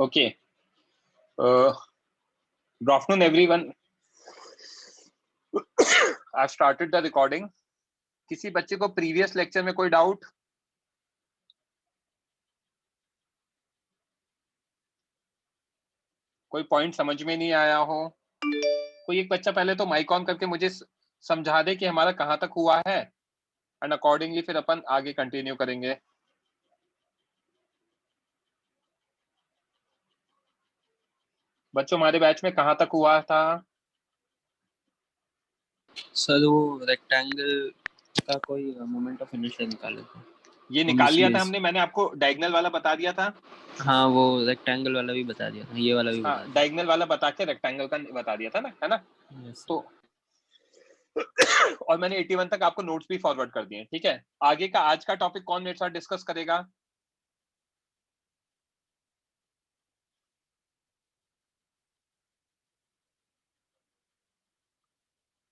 Okay. Good afternoon, everyone. I've started the recording. किसी बच्चे को प्रीवियस लेक्चर में कोई डाउट? कोई पॉइंट समझ में नहीं आया हो? कोई एक बच्चा पहले तो माइक ऑन करके मुझे समझा दे कि हमारा कहां तक हुआ है, एंड अकॉर्डिंगली फिर अपन आगे कंटिन्यू करेंगे. बच्चों, हमारे बैच में कहां तक हुआ था? सर वो रेक्टेंगल का कोई मोमेंट ऑफ इनर्शिया निकाले थे. ये निकाल लिया था हमने. मैंने आपको डायगोनल वाला बता दिया था. हाँ, वो रेक्टेंगल वाला भी बता दिया था, ये वाला भी बता दिया. डायगोनल वाला बता के रेक्टेंगल का बता दिया था ना, है ना? Yes, तो और मैंने 81 तक आपको नोट्स भी फॉरवर्ड कर दिए. ठीक है, आगे का आज का टॉपिक कौन मेरे साथ डिस्कस करेगा?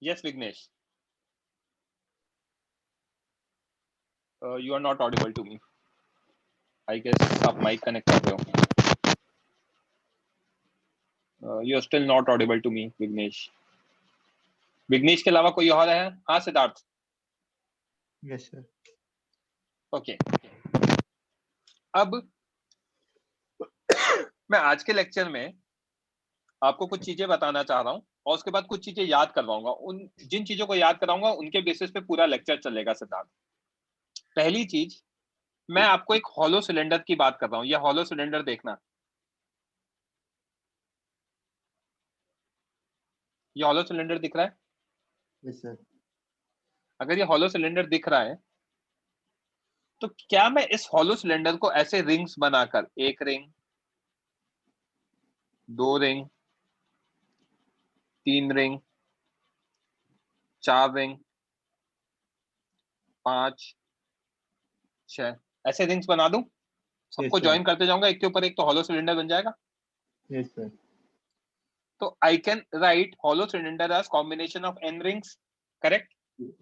Yes Vighnesh. You are not audible to me. I guess आप माइक कनेक्ट कर रहे हो. You are still not audible to me Vighnesh. Vighnesh के अलावा कोई और है? हाँ सिद्धार्थ. Yes sir. ओके. अब मैं आज के लेक्चर में आपको कुछ चीजें बताना चाह रहा हूं और उसके बाद कुछ चीजें याद करवाऊंगा. उन जिन चीजों को याद कराऊंगा उनके बेसिस पे पूरा लेक्चर चलेगा सिद्धार्थ. पहली चीज, मैं आपको एक हॉलो सिलेंडर की बात कर रहा हूं. ये हॉलो सिलेंडर देखना. ये हॉलो सिलेंडर दिख रहा है? Yes sir. अगर ये हॉलो सिलेंडर दिख रहा है तो क्या मैं इस हॉलो सिलेंडर को ऐसे रिंग्स बनाकर, एक रिंग, दो रिंग, तीन रिंग, चार रिंग, पांच, छह, ऐसे रिंग्स बना दूं? सबको Yes, sir. ज्वाइन करते जाऊंगा एक के ऊपर एक, तो हॉलो सिलेंडर बन जाएगा. Yes sir. तो I can write hollow cylinder as combination of N rings. Correct?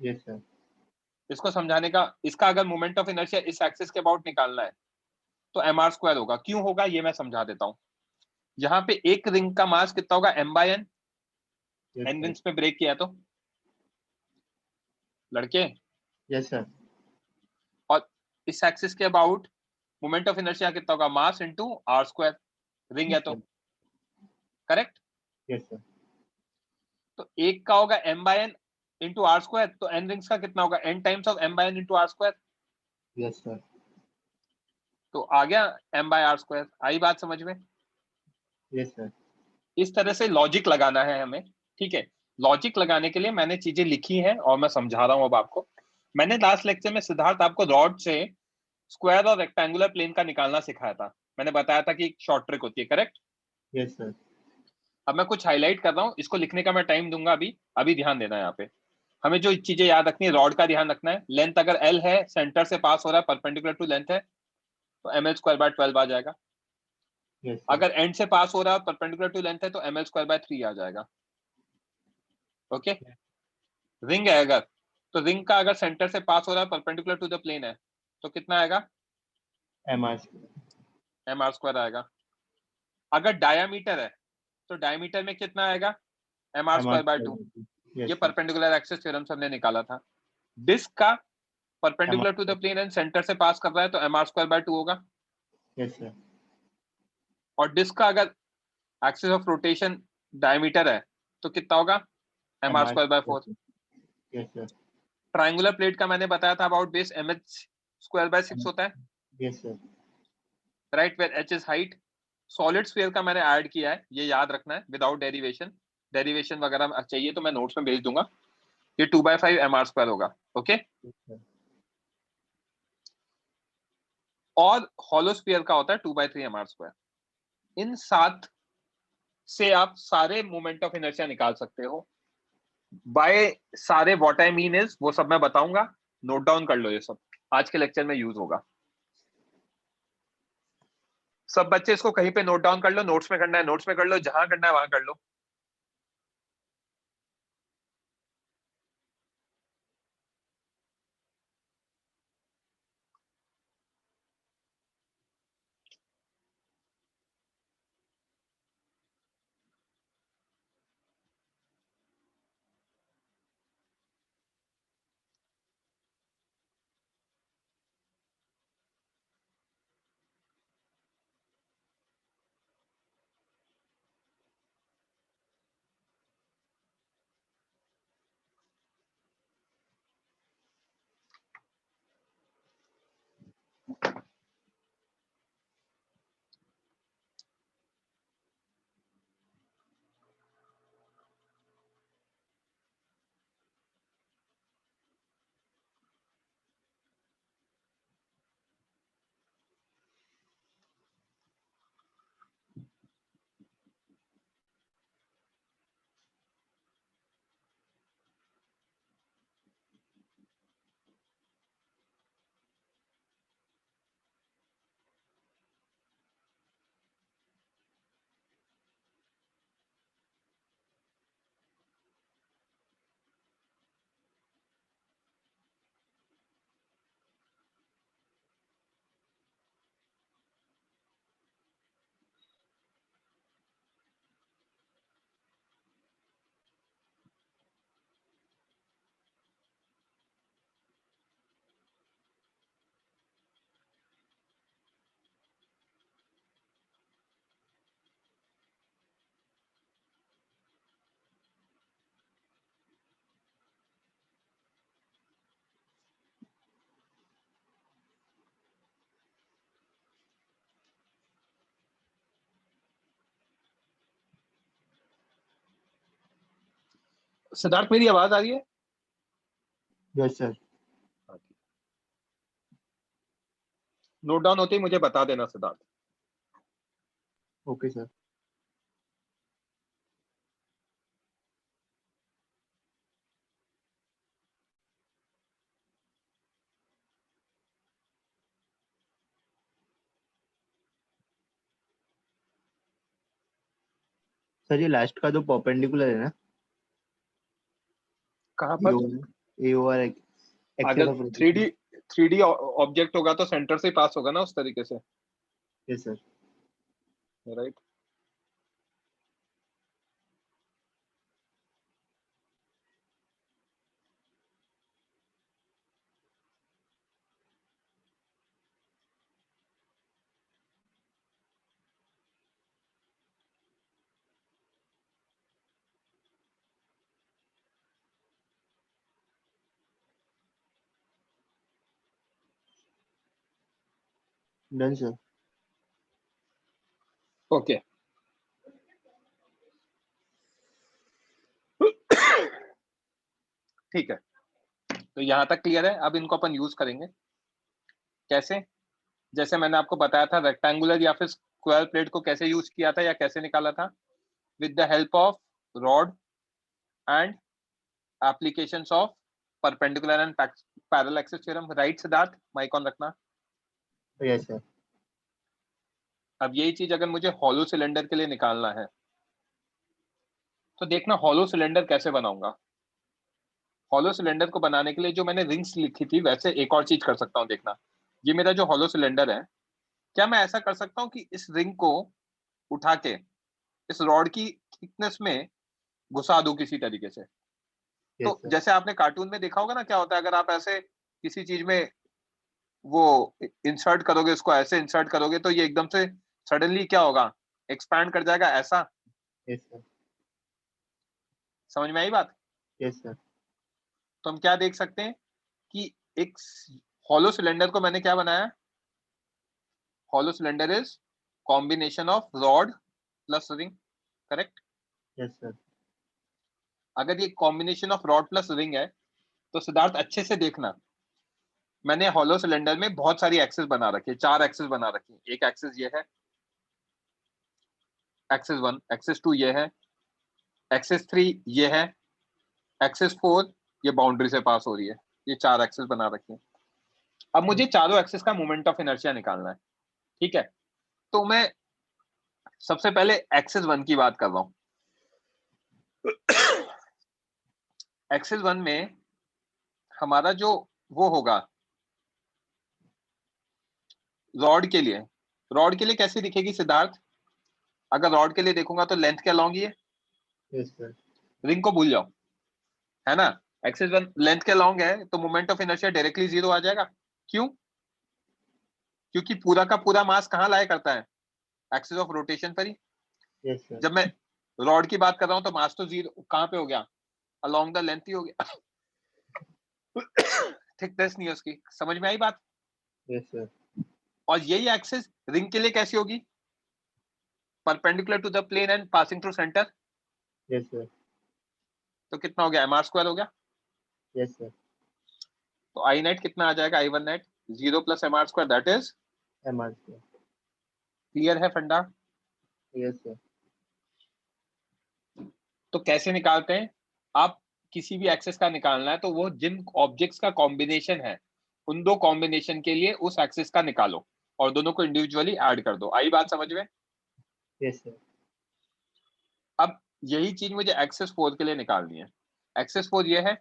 Yes sir. इसको समझाने का, इसका अगर मोमेंट ऑफ इनर्शिया इस एक्सिस के अबाउट निकालना है तो mr स्क्वायर होगा. क्यों होगा ये मैं समझा देता हूं. यहाँ पे एक रिंग का मास कितना होगा? m/n. एन रिंग्स में ब्रेक किया तो लड़के. Yes sir. और इस एक्सिस के अबाउट मोमेंट ऑफ इनर्शिया कितना होगा? Mass into r square. Ring है तो. करेक्ट? Yes sir. तो एक का होगा m/n इंटू आर स्क्वायर, तो n रिंग्स का कितना होगा? n times of m/n into R square. Yes sir. तो आ गया m/r स्क्वायर. आई बात समझ में? Yes sir. इस तरह से लॉजिक लगाना है हमें. ठीक है, लॉजिक लगाने के लिए मैंने चीजें लिखी हैं और मैं समझा रहा हूं अब आपको. मैंने लास्ट लेक्चर में सिद्धार्थ आपको रॉड से स्क्वायर और रेक्टेंगुलर प्लेन का निकालना सिखाया था. मैंने बताया था कि शॉर्ट ट्रिक होती है. करेक्ट? Yes sir. अब मैं कुछ हाईलाइट कर रहा हूं. इसको लिखने का मैं टाइम दूंगा. अभी ध्यान देना है. यहाँ पे हमें जो चीजें याद रखनी है, रॉड का ध्यान रखना है. लेंथ अगर l है, सेंटर से पास हो रहा है, परपेंडिकुलर टू लेंथ है, तो ml²/12 आ जाएगा. Yes sir. अगर एंड से पास हो रहा है, परपेंडिकुलर टू लेंथ है, तो ml²/3 आ जाएगा. ओके. रिंग है अगर, तो रिंग का अगर सेंटर से पास हो रहा है, परपेंडिकुलर टू द प्लेन है, तो कितना आएगा? mr. mr² आएगा. अगर डायामीटर है तो डायामीटर में कितना आएगा? mr²/2. ये yes sir. Perpendicular axis theorem से हमने निकाला था. डिस्क का perpendicular to the plane and centre से पास कर रहा है, तो mr²/2 होगा. Yes sir. और डिस्क का अगर एक्सिस ऑफ रोटेशन डायमीटर है तो कितना होगा? mr²/4. Yes sir. Triangular plate का मैंने बताया था अबाउट बेस mh²/6 होता है. Yes sir. Right, where h is height. Solid sphere का मैंने ऐड किया है, ये याद रखना है, विदाउट डेरिवेशन. डेरिवेशन वगैरह चाहिए तो मैं नोट्स में भेज दूंगा. ये 2/5 mr² होगा. ओके. और हॉलो स्फीयर का होता है 2/3 mr². इन 7 से आप सारे मोमेंट ऑफ इनर्शिया निकाल सकते हो. बाय सारे व्हाट आई मीन इज, वो सब मैं बताऊंगा. नोट डाउन कर लो, ये सब आज के लेक्चर में यूज होगा. सब बच्चे इसको कहीं पे नोट डाउन कर लो. नोट्स में करना है नोट्स में कर लो, जहां करना है वहां कर लो. सिद्धार्थ मेरी आवाज आ रही है? Yes sir. नोट डाउन होते ही मुझे बता देना सिद्धार्थ। Okay sir. सर ये लास्ट का जो परपेंडिकुलर है ना, कहाँ पर? ए ओवर एक्सिस अगर ऑफ रोटेशन। 3D ऑब्जेक्ट होगा तो सेंटर से पास होगा ना उस तरीके से, yes sir. Right? Done sir. Okay. ठीक है, तो यहाँ तक क्लियर है। अब इनको अपन यूज करेंगे कैसे? जैसे मैंने आपको बताया था रेक्टेंगुलर या फिर स्क्वायर प्लेट को कैसे यूज किया था या कैसे निकाला था, with the help of rod and applications of perpendicular and parallel axis theorem, right Siddharth? Mic on रखना। Yes sir. अब यही चीज अगर मुझे हॉलो सिलेंडर के लिए निकालना है तो देखना हॉलो सिलेंडर कैसे बनाऊंगा। हॉलो सिलेंडर को बनाने के लिए जो मैंने रिंग्स लिखी थी वैसे एक और चीज कर सकता हूँ। देखना, ये मेरा जो हॉलो सिलेंडर है, क्या मैं ऐसा कर सकता हूँ कि इस रिंग को उठा के इस रॉड की थिकनेस में घुसा दूं किसी तरीके से? यस तो सर। जैसे आपने कार्टून में देखा होगा ना, क्या होता है अगर आप ऐसे किसी चीज में वो इंसर्ट करोगे, उसको ऐसे इंसर्ट करोगे तो ये एकदम से सडनली क्या होगा, एक्सपैंड कर जाएगा ऐसा। Yes sir. समझ में आई बात? Yes sir. तो हम क्या देख सकते हैं कि एक हॉलो सिलेंडर को मैंने क्या बनाया, hollow cylinder is combination of rod plus ring, correct? Yes sir. अगर ये combination of rod plus ring है तो सिद्धार्थ अच्छे से देखना, मैंने हॉलो सिलेंडर में बहुत सारी एक्सिस बना रखी है, 4 एक्सिस बना रखी है। एक एक्सिस ये है, एक्सिस 1, एक्सिस 2 ये है, एक्सिस 3 ये है, एक्सिस 4 ये बाउंड्री से पास हो रही है। ये 4 एक्सिस बना रखी है। अब मुझे चारों एक्सिस का मोमेंट ऑफ इनर्शिया निकालना है, ठीक है? तो मैं सबसे पहले एक्सिस 1 की बात कर रहा हूं। एक्सिस 1 में हमारा जो वो होगा रॉड के लिए कैसी दिखेगी सिद्धार्थ? अगर रॉड के लिए देखूंगा तो लेंथ के अलॉन्ग ही है, यस सर। रिंग को भूल जाओ, है ना? एक्सिस 1 लेंथ के अलॉन्ग है तो मोमेंट ऑफ इनर्शिया डायरेक्टली 0 आ जाएगा। क्यों? क्योंकि पूरा का पूरा मास कहाँ लाया करता है, एक्सिस ऑफ रोटेशन पर ही। Yes sir. जब मैं रॉड की बात कर रहा हूं तो मास तो 0 कहाँ पे हो गया, अलॉन्ग द लेंथ ही हो गया। थिकनेस नहीं है उसकी। समझ में आई बात? Yes sir. और यही एक्सिस रिंग के लिए कैसी होगी, perpendicular to the plane and passing through centre. Yes sir. तो कितना हो गया, mr² हो गया। Yes sir. तो आई नेट कितना आ जाएगा, I1 net 0 plus mr², that is M R sir. Clear है फंडा? Yes sir. तो कैसे निकालते हैं? आप किसी भी एक्सिस का निकालना है तो वो जिन ऑब्जेक्ट्स का कॉम्बिनेशन है उन दो कॉम्बिनेशन के लिए उस एक्सिस का निकालो और दोनों को इंडिविजुअली ऐड कर दो। आई बात समझ में? Yes sir. अब यही चीज मुझे एक्सिस 4 के लिए निकालनी है। एक्सिस 4 ये है,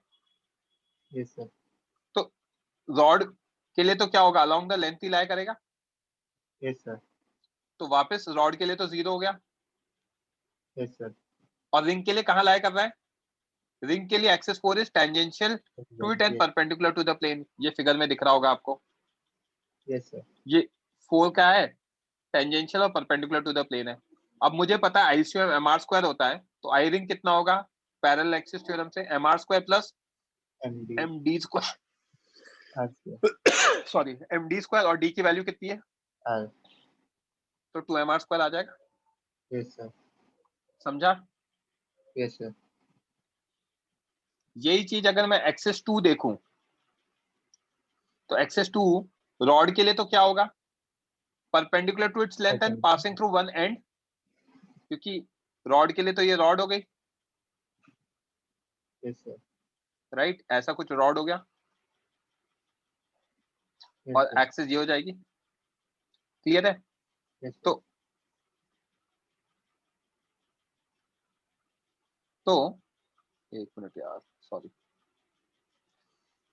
यस सर। तो रॉड के लिए तो क्या होगा, अलोंग द लेंथ ही लाया करेगा। Yes sir. तो वापस रॉड के लिए तो 0 हो गया। Yes sir. और रिंग के लिए कहाँ लाया कर रहा है, रिंग के लिए axis 4 is tangential to it and perpendicular to the plane. ये फिगर में दिख रहा होगा आपको, यस सर। ये 4 क्या है, टेंजेंशियल और परपेंडिकुलर टू द प्लेन है। अब मुझे पता है आईसीयू में mr² होता है, तो आई रिंग कितना होगा पैरेलल एक्सिस थ्योरम से, mr² plus M D md²। R sir. Sorry, md² और d की वैल्यू कितनी है, आर। तो 2mr² आ जाएगा। Yes sir. समझा? Yes sir. यही चीज अगर मैं एक्सेस 2 देखूं तो एक्सेस 2 रॉड के लिए तो क्या होगा, perpendicular to its length and passing through one end, क्योंकि रॉड के लिए तो ये रॉड हो गई, Yes, sir. राइट, ऐसा कुछ रॉड हो गया Yes, और sir. एक्सेस ये हो जाएगी, क्लियर है। Yes, sir. तो तो एक मिनट यार, सॉरी।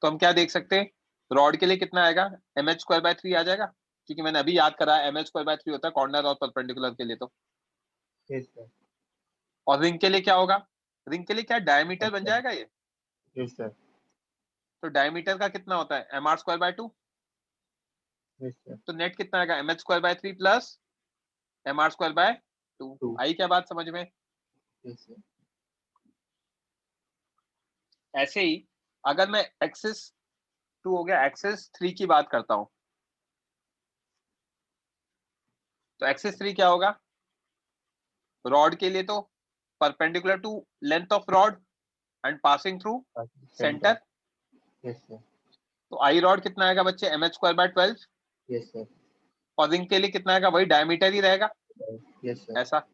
तो हम क्या देख सकते हैं, रॉड के लिए कितना आएगा, mh²/3 आ जाएगा, क्योंकि मैंने अभी याद करा mh²/3 होता है कॉर्नर और परपेंडिकुलर के लिए तो। Yes, sir. और रिंग के लिए क्या होगा, रिंग के लिए क्या डायमीटर बन अच्छा। जाएगा ये, Yes, sir. तो डायमीटर का कितना होता है mr²/2, Yes, sir. तो नेट कितना आएगा mh²/3 प्लस mr²/2। 2. आई क्या बात समझ में। Yes, sir. ऐसे ही अगर मैं एक्सेस 2 हो गया, एक्सेस 3 की बात करता हूं, तो एक्सेस 3 क्या होगा, रॉड के लिए तो perpendicular to length of rod and passing through Center. Centre, Yes, sir. तो आई रॉड कितना आएगा बच्चे mh²/12, Yes, sir. और रिंग के लिए कितना आएगा, वही डायमीटर ही रहेगा, Yes, sir. ऐसा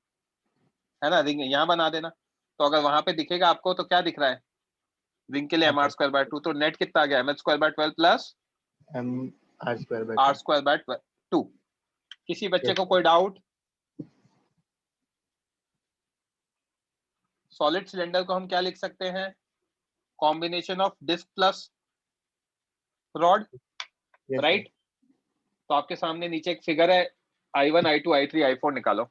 है ना, रिंग यहाँ बना देना। तो अगर वहां पे दिखेगा आपको तो क्या दिख रहा है, रिंग के लिए mr²/2, तो नेट कितना आ गया mh²/12 plus M R²/2. r²/2। किसी बच्चे Yes, को sir. कोई डाउट। सॉलिड सिलेंडर को हम क्या लिख सकते हैं, combination of disc plus rod, Yes, sir. Right. तो आपके सामने नीचे एक फिगर है, I1 I2 I3 I4 निकालो।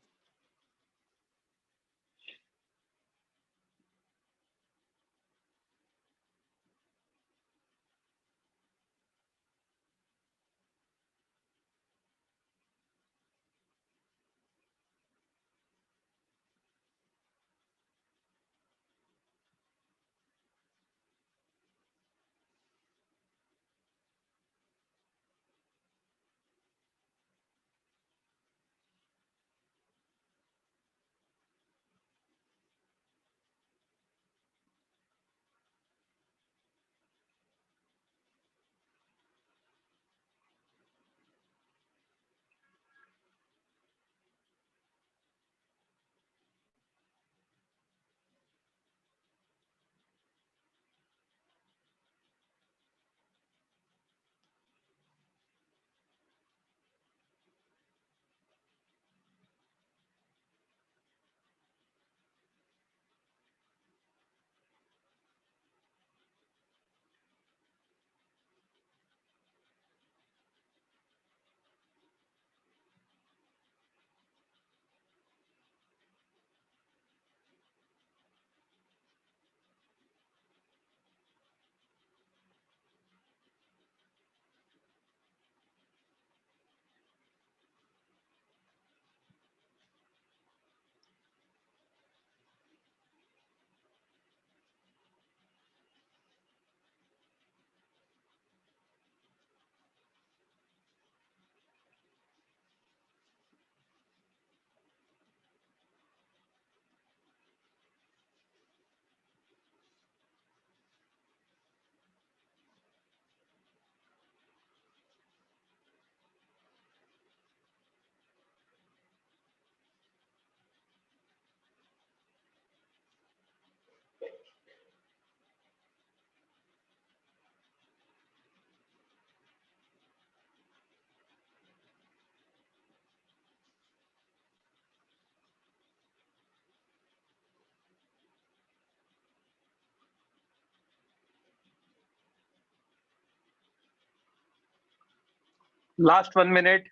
Last 1 minute.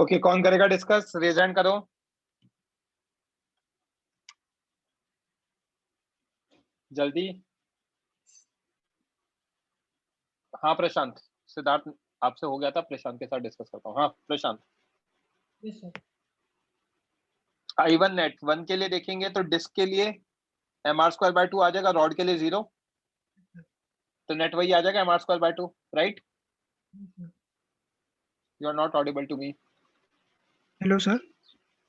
ओके, कौन करेगा डिस्कस? रेज हैंड करो। जल्दी। हाँ प्रशांत, सिद्धार्थ आपसे हो गया था, प्रशांत के साथ डिस्कस करता हूँ। हाँ प्रशांत। Yes sir. I1 नेट 1 के लिए देखेंगे तो डिस्क के लिए mr²/2 आ जाएगा, रॉड के लिए 0, तो नेट वही आ जाएगा mr²/2, right? You are not audible to me. Hello sir.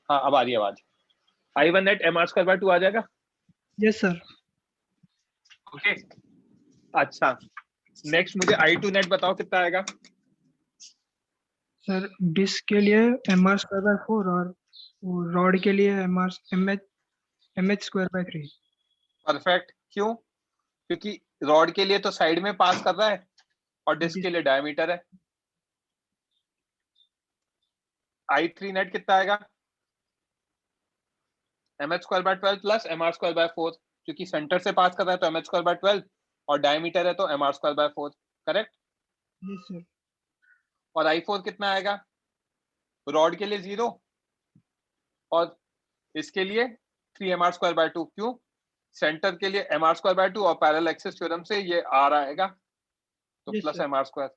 हाँ अब आ रही है आवाज। I1 नेट mr²/2 आ जाएगा। Yes sir. ओके अच्छा, नेक्स्ट मुझे I2 नेट बताओ कितना आएगा। सर डिस्क के लिए mr²/4 और रॉड के लिए mh²/3। परफेक्ट। क्यों? क्योंकि रॉड के लिए तो साइड में पास कर रहा है और डिस्क के लिए डायमीटर है। I3 नेट कितना आएगा? mh²/12 प्लस mr²/4, क्योंकि सेंटर से पास कर रहा है तो mh²/12 और डायमीटर है तो mr²/4, करेक्ट? Yes sir. और I4 कितना आएगा? रॉड के लिए 0 और इसके लिए 3mr²/2। क्यों? सेंटर के लिए mr²/2 और पैरेलल एक्सिस थ्योरम से ये r आएगा, तो Yes, प्लस sir. mr²।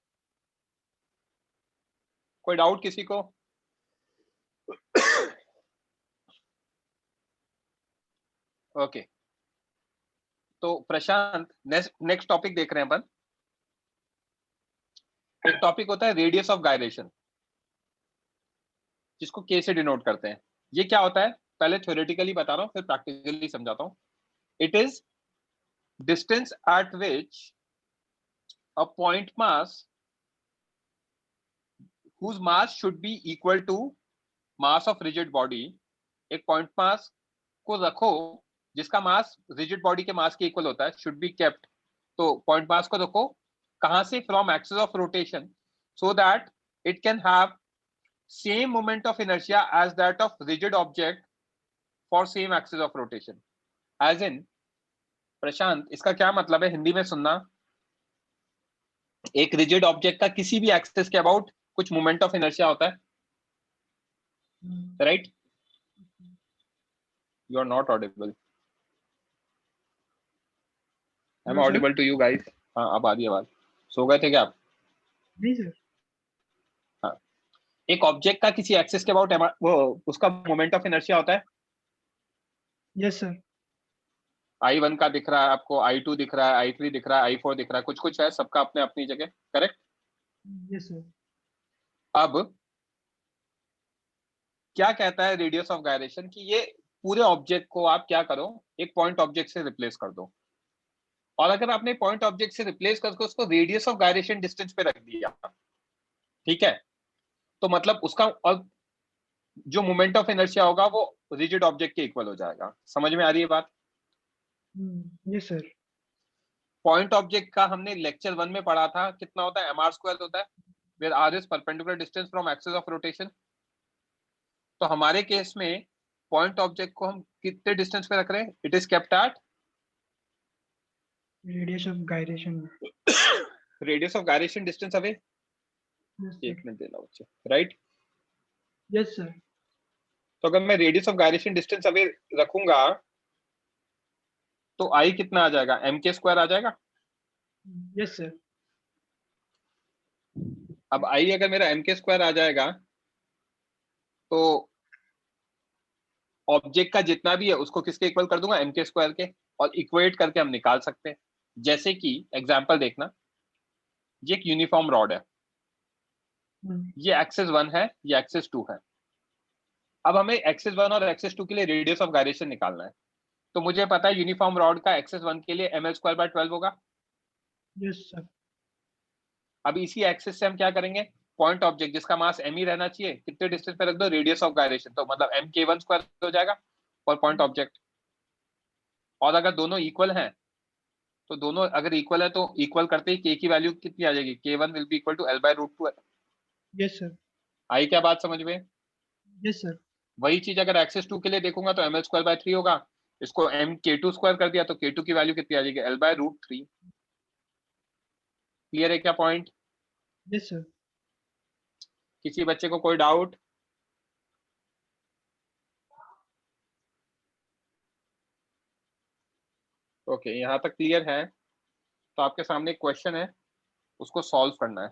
कोई डाउट किसी को? ओके तो प्रशांत, नेक्स्ट टॉपिक देख रहे हैं अपन। एक टॉपिक होता है रेडियस ऑफ गायरेशन, जिसको के से डिनोट करते हैं। ये क्या होता है पहले थ्योरेटिकली बता रहा हूँ, फिर प्रैक्टिकली समझाता हूँ। It is distance eight which a point mass whose mass should be equal to mass of rigid body। एक पॉइंट मास को रखो जिसका मास रिजिड बॉडी के मास के इक्वल होता है, should be kept। तो पॉइंट मास को रखो कहां से? From axis of rotation, so that it can have same moment of inertia as that of rigid object for same axis of rotation। as in, प्रशांत इसका क्या मतलब है हिंदी में सुनना। एक रिजिड ऑब्जेक्ट का किसी भी एक्सिस के अबाउट कुछ मोमेंट ऑफ इनर्शिया होता है, right? You are not audible. I am audible to you guys? हाँ अब आ रही है आवाज। सो गए थे क्या आप? नहीं सर। हाँ, एक ऑब्जेक्ट का किसी एक्सिस के अबाउट वो उसका मोमेंट ऑफ इनर्शिया होता है। Yes sir. I1 का दिख रहा है आपको, I2 दिख रहा है, I3 दिख रहा है, I4 दिख रहा है, कुछ कुछ है, सबका अपने अपनी जगह, करेक्ट? Yes sir. अब क्या कहता है रेडियस ऑफ गायरेशन कि ये पूरे ऑब्जेक्ट को आप क्या करो, एक पॉइंट ऑब्जेक्ट से रिप्लेस कर दो। और अगर आपने पॉइंट ऑब्जेक्ट से रिप्लेस करके उसको रेडियस ऑफ गायरेशन डिस्टेंस पे रख दिया, ठीक है, तो मतलब उसका और जो मोमेंट ऑफ इनर्शिया होगा वो रिजिड ऑब्जेक्ट के इक्वल हो जाएगा। समझ में आ रही है बात? Yes sir. पॉइंट ऑब्जेक्ट का हमने लेक्चर 1 में पढ़ा था, कितना होता है? mr² होता है, where r is perpendicular distance from axis of rotation. तो हमारे केस में पॉइंट ऑब्जेक्ट को हम कितने डिस्टेंस पे रख रहे हैं? It is kept at radius of gyration. Radius of gyration distance away. एक मिनट देना बच्चे, राइट? Yes sir. तो अगर मैं radius of gyration distance away रखूंगा तो आई कितना आ जाएगा? mk² आ जाएगा। Yes sir. अब आई अगर मेरा mk² आ जाएगा तो ऑब्जेक्ट का जितना भी है उसको किसके इक्वल कर दूंगा? mk² के, और इक्वेट करके हम निकाल सकते हैं। जैसे कि एग्जांपल देखना, ये एक यूनिफॉर्म रॉड है, ये एक्सिस 1 है, ये एक्सिस 2 है। अब हमें एक्सिस 1 और एक्सिस 2 के लिए रेडियस ऑफ गायरेशन निकालना है। तो मुझे पता है यूनिफॉर्म रॉड का एक्सिस 1 के लिए ml²/12 होगा। Yes sir. अब इसी एक्सिस से हम क्या करेंगे? पॉइंट ऑब्जेक्ट जिसका मास m ही रहना चाहिए, कितने डिस्टेंस पे रख दो? रेडियस ऑफ गायरेशन, तो मतलब mk1² हो जाएगा फॉर पॉइंट ऑब्जेक्ट। और अगर दोनों इक्वल हैं तो दोनों अगर इक्वल है तो इक्वल करते ही k की वैल्यू कितनी आ जाएगी? k1 will be equal to l/√2। Yes sir. आई क्या बात समझ में? Yes sir. वही चीज अगर एक्सिस 2 के लिए देखूंगा तो ml²/3 होगा, इसको mk2² कर दिया तो k2 की वैल्यू कितनी आ जाएगी? l/√3। क्लियर है क्या पॉइंट? Yes sir. किसी बच्चे को कोई डाउट? ओके, यहाँ तक क्लियर है? तो आपके सामने एक क्वेश्चन है, उसको सॉल्व करना है।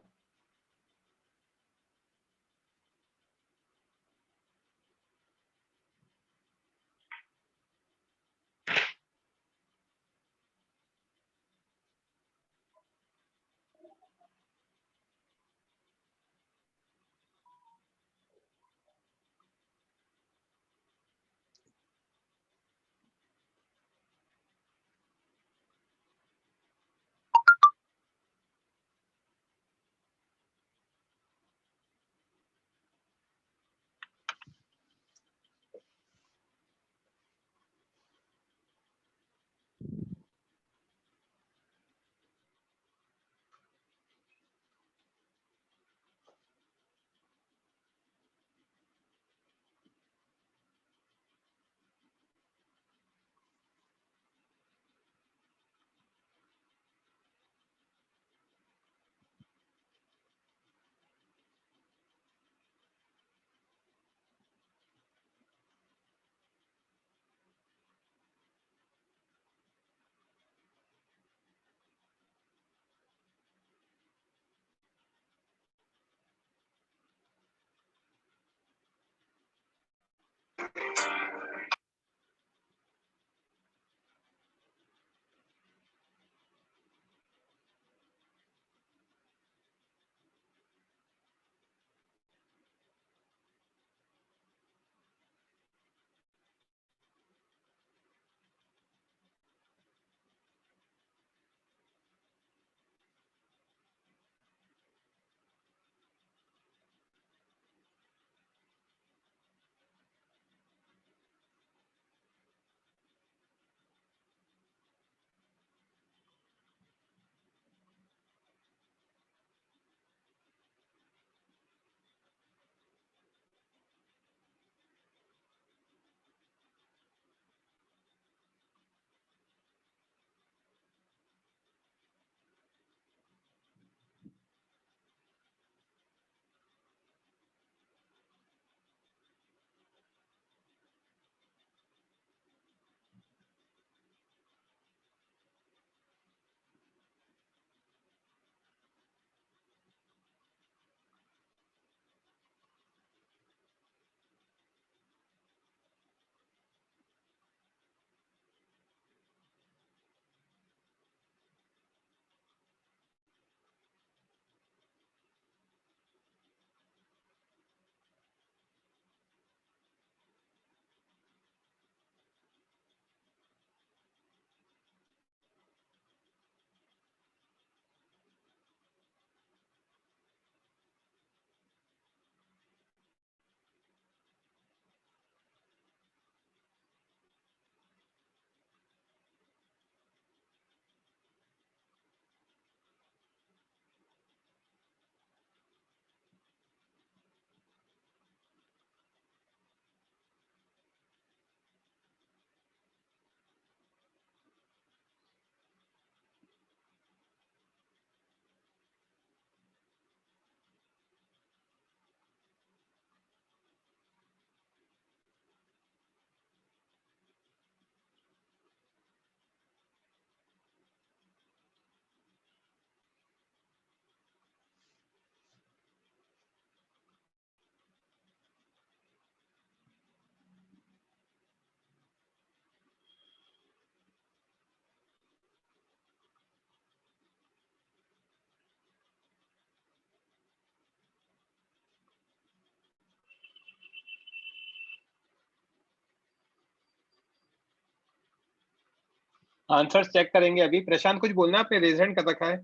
आंसर चेक करेंगे अभी। प्रशांत, कुछ बोलना है? आपने रेज हैंड कर रखा है।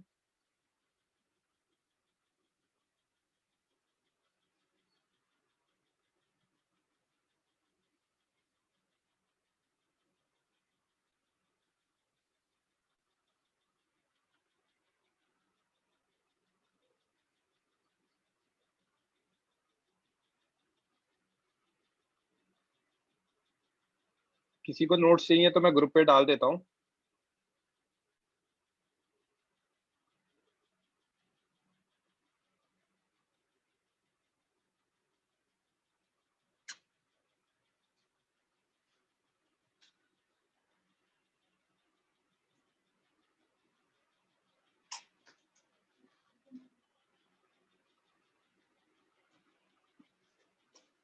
किसी को नोट्स चाहिए तो मैं ग्रुप पे डाल देता हूँ।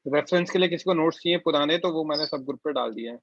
रेफरेंस के लिए किसी को नोट्स चाहिए पुराने तो वो मैंने सब ग्रुप पे डाल दिए हैं।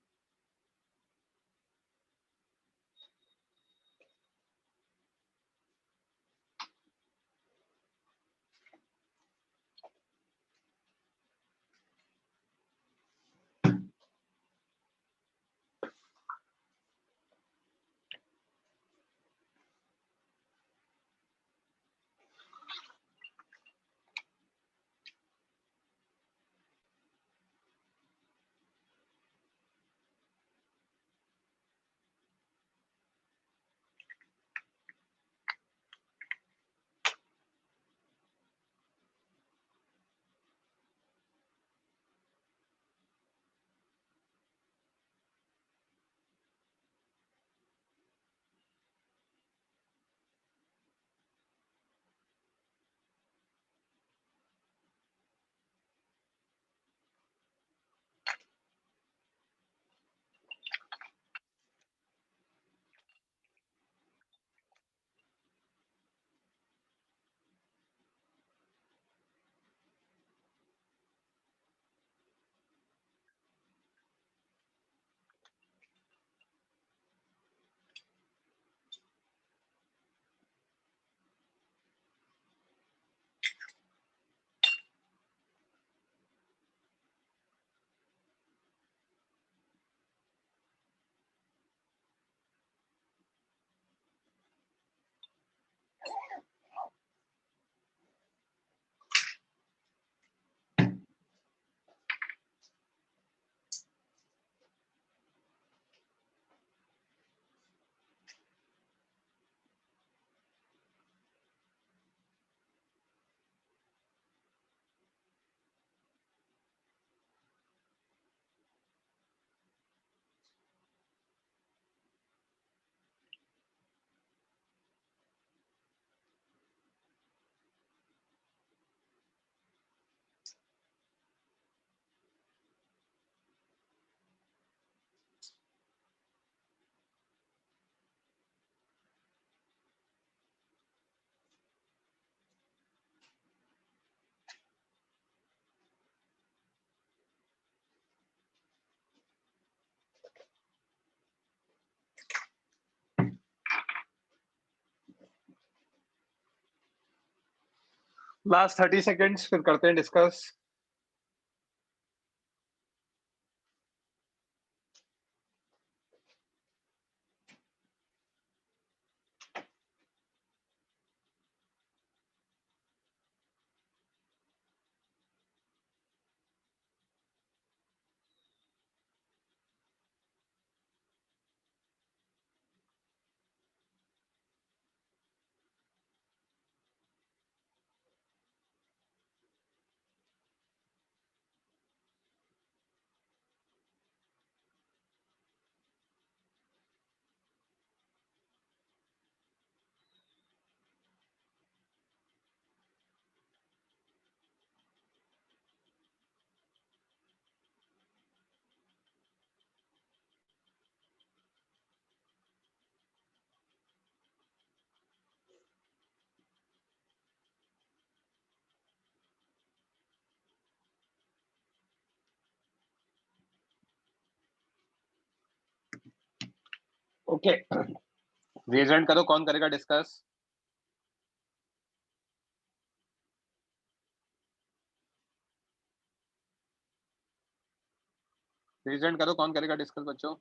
लास्ट 30 सेकेंड्स फिर करते हैं डिस्कस। ओके, रेज हैंड करो, कौन करेगा डिस्कस? रेज हैंड करो, कौन करेगा डिस्कस बच्चों?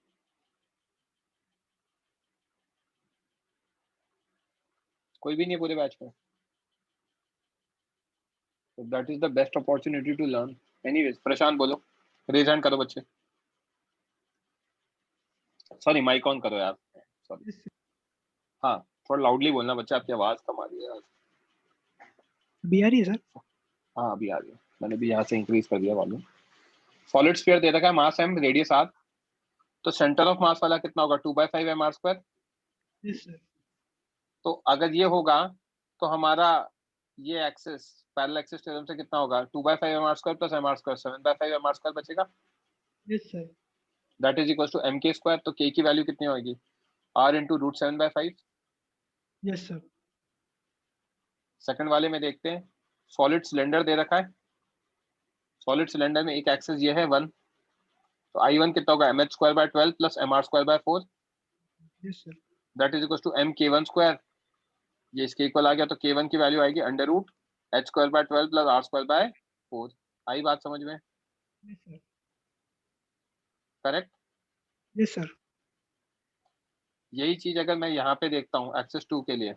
कोई भी नहीं है पूरे बैच में। That is the best opportunity to learn. Anyways, Prashant बोलो, रेज हैंड करो बच्चे। सॉरी, माइक ऑन करो यार, सॉरी। हाँ, थोड़ा लाउडली बोलना बच्चा, आपकी आवाज कम आ रही है। अभी आ रही है सर? हाँ अभी आ रही है, मैंने भी यहाँ से इंक्रीज कर दिया वॉल्यूम। सॉलिड स्फीयर दे रखा है, मास m, रेडियस r, तो सेंटर ऑफ मास वाला कितना होगा? 2/5 mr²। Yes sir. तो अगर ये होगा तो हमारा ये एक्सिस पैरेलल एक्सिस थ्योरम से कितना होगा? 2/5 mr² प्लस mr², 7/5 mr² बचेगा। Yes sir. That is equal to mk²। तो k की वैल्यू कितनी होगी? r into √7/5। Yes sir. Second वाले में देखते हैं, सॉलिड सिलेंडर दे रखा है, सॉलिड सिलेंडर में एक एक्सिस ये है 1, तो I1 कितना होगा mh square by 12 plus mr square by 4, yes sir, that is equal to m k1 square. ये इसके इक्वल आ गया, तो k1 की वैल्यू आएगी under root h square by 12 plus r square by 4। आई बात समझ में? Yes sir, correct. Yes sir, यही चीज अगर मैं यहाँ पे देखता हूँ एक्सिस 2 के लिए,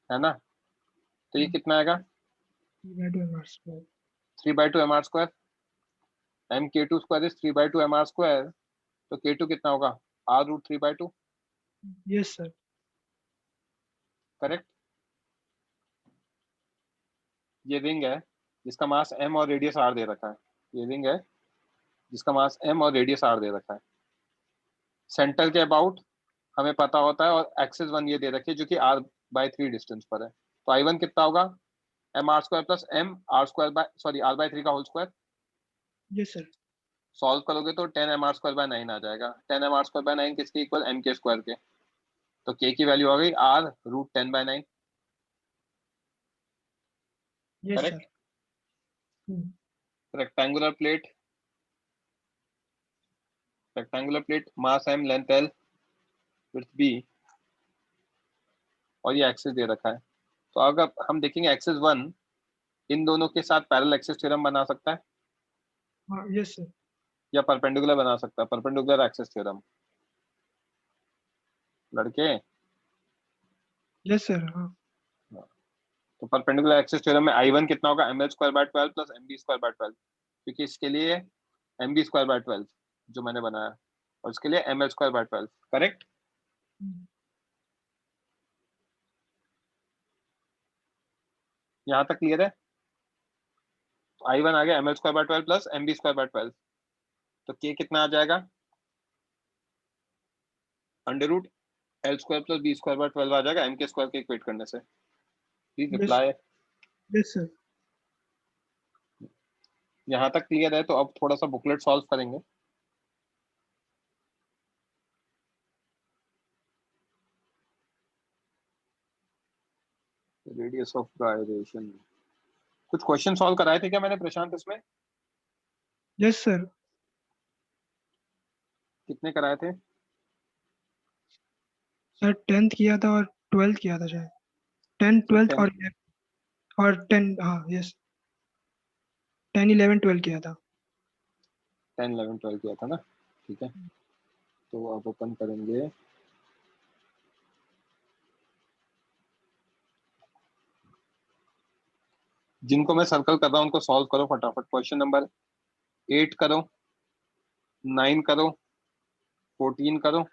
है ना, तो ये कितना आएगा 3/2 mr square. 3/2 mr square, m k2 square is 3/2 mr square, तो k2 कितना होगा r रूट 3/2। Yes sir, correct. ये रिंग है जिसका मास m और रेडियस r दे रखा है, ये रिंग है जिसका मास m और रेडियस r दे रखा है। सेंटर के अबाउट हमें पता होता है, और एक्सिस 1 ये दे रखी है जो कि r/3 डिस्टेंस पर है। तो I1 कितना होगा mr square plus m r square by sorry r/3 का whole square. Yes sir, solve करोगे तो 10 mr स्क्वायर बाय 9 आ जाएगा। 10 mr स्क्वायर बाय 9 किसके इक्वल m के स्क्वायर के, तो k की वैल्यू आ गई r root 10/9। Yes sir. Correct. Rectangular plate, mass m length l width b, और ये एक्सिस दे रखा है। तो अगर हम देखेंगे एक्सिस 1 इन दोनों के साथ पैरेलल एक्सिस थ्योरम बना सकता है हाँ, यस सर, या परपेंडिकुलर बना सकता है, परपेंडिकुलर एक्सिस थ्योरम लड़के। यस सर, हाँ, तो परपेंडिकुलर एक्सिस थ्योरम में I1 कितना होगा ml square by 12 plus mb square by 12, क्योंकि इसके लिए mb स्क्वायर बाय 12 जो मैंने बनाया, और इसके लिए ml स्क्वायर बाय 12। करेक्ट। यहाँ तक क्लियर है? तो I1 आ गया ml square by 12 plus mb square by 12, तो k कितना आ जाएगा under root l square plus b square by 12 आ जाएगा m के स्क्वायर के इक्वेट करने से। Please yes, reply. Yes sir. यहाँ तक क्लियर है? तो अब थोड़ा सा बुकलेट सॉल्व करेंगे। रेडियस ऑफ गायरेशन, कुछ क्वेश्चन सॉल्व कराए थे क्या मैंने प्रशांत इसमें? यस सर, कितने कराए थे? सर 10th किया था और 12th किया था शायद. 10, 12th 10, और 10, हाँ यस, 10, 11, 12 किया था. 10, 11, 12 किया था ना? ठीक है, तो अब ओपन करेंगे। जिनको मैं सर्कल कर रहा हूँ उनको सॉल्व करो फटाफट। क्वेश्चन नंबर 8 करो, 9 करो, 14 करो,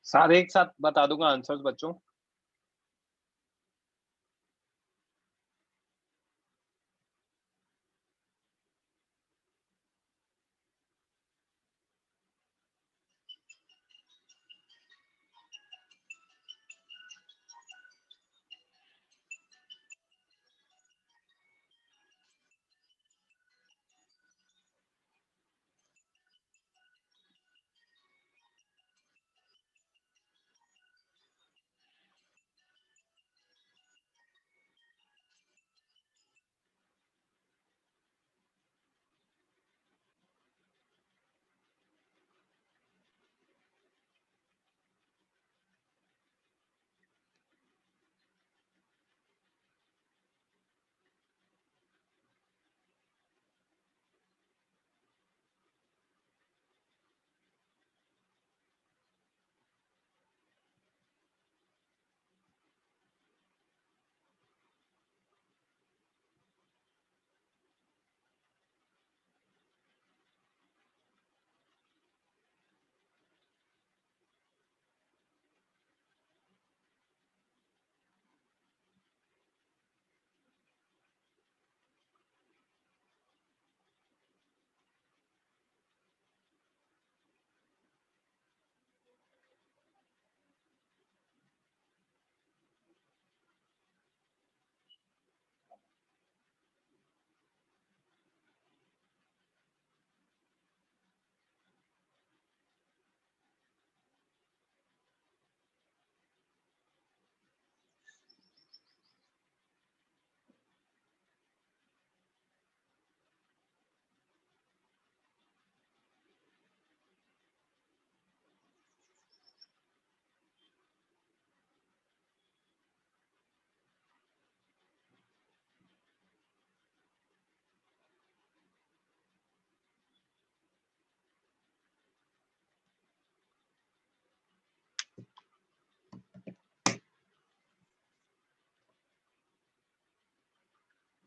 सारे एक साथ बता दूंगा आंसर्स बच्चों।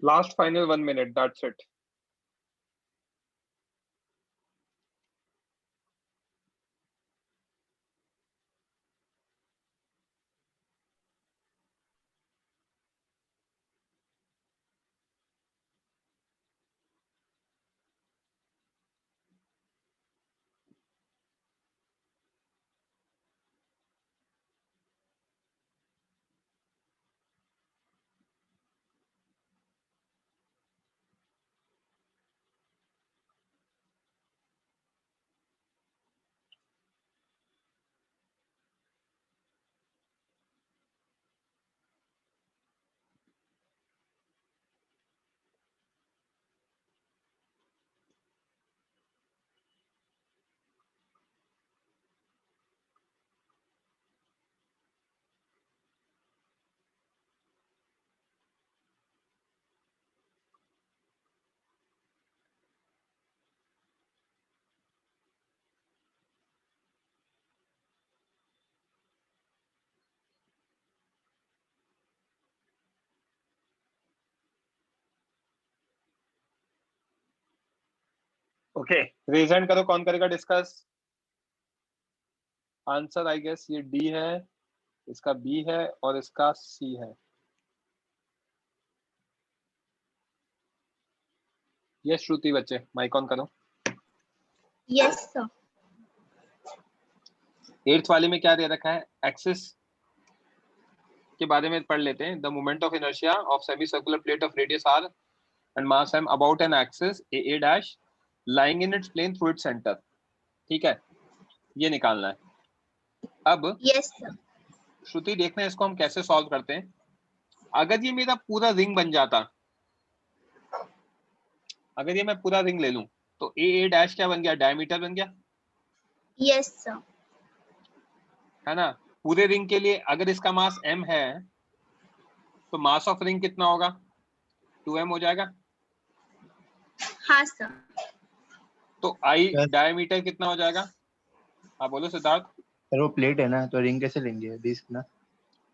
Last final 1 minute, that's it. Okay, result करो, कौन करेगा डिस्कस? आंसर आई गेस ये डी है, इसका बी है और इसका सी है। यस श्रुति, बच्चे माइक ऑन करो। Yes sir. 8th वाले में क्या दे रखा है? एक्सिस के बारे में पढ़ लेते हैं। The moment of inertia of semi circular plate of radius r and mass m about an axis a dash lying in its plane through its center। ठीक है, ये निकालना है। अब यस सर। श्रुति देखना है इसको हम कैसे सॉल्व करते हैं। अगर ये मेरा पूरा रिंग बन जाता, अगर ये मैं पूरा रिंग ले लूं तो ए डैश क्या बन गया? डायमीटर बन गया। Yes sir. है ना? पूरे रिंग के लिए अगर इसका मास m है तो मास ऑफ रिंग कितना होगा? 2m हो जाएगा। हाँ सर। तो आई डायमीटर कितना हो जाएगा? आप बोलो सिद्धार्थ। सर वो प्लेट है ना, तो रिंग कैसे लेंगे? डिस्क ना।